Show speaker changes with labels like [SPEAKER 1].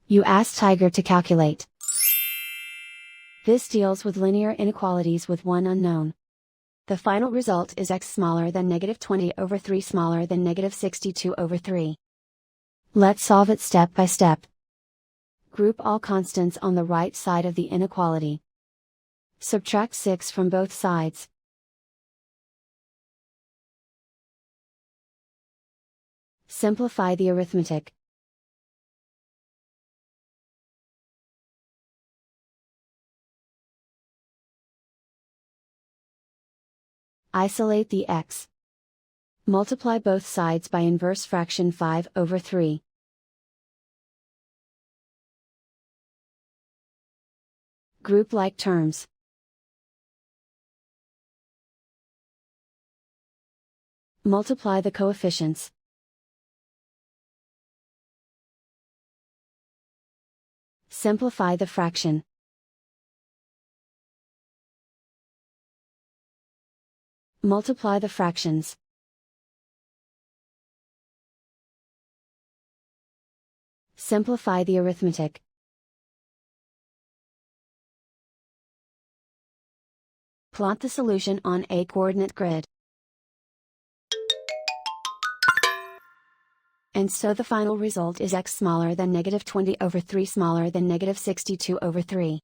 [SPEAKER 1] You ask Tiger to calculate. This deals with linear inequalities with one unknown. The final result is x smaller than -20/3 smaller than -62/3. Let's solve it step by step. Group all constants on the right side of the inequality. Subtract 6 from both sides. Simplify the arithmetic. Isolate the x. Multiply both sides by inverse fraction 5/3. Group like terms. Multiply the coefficients. Simplify the fraction. Multiply the fractions. Simplify the arithmetic. Plot the solution on a coordinate grid. And so the final result is x smaller than -20/3 smaller than -62/3.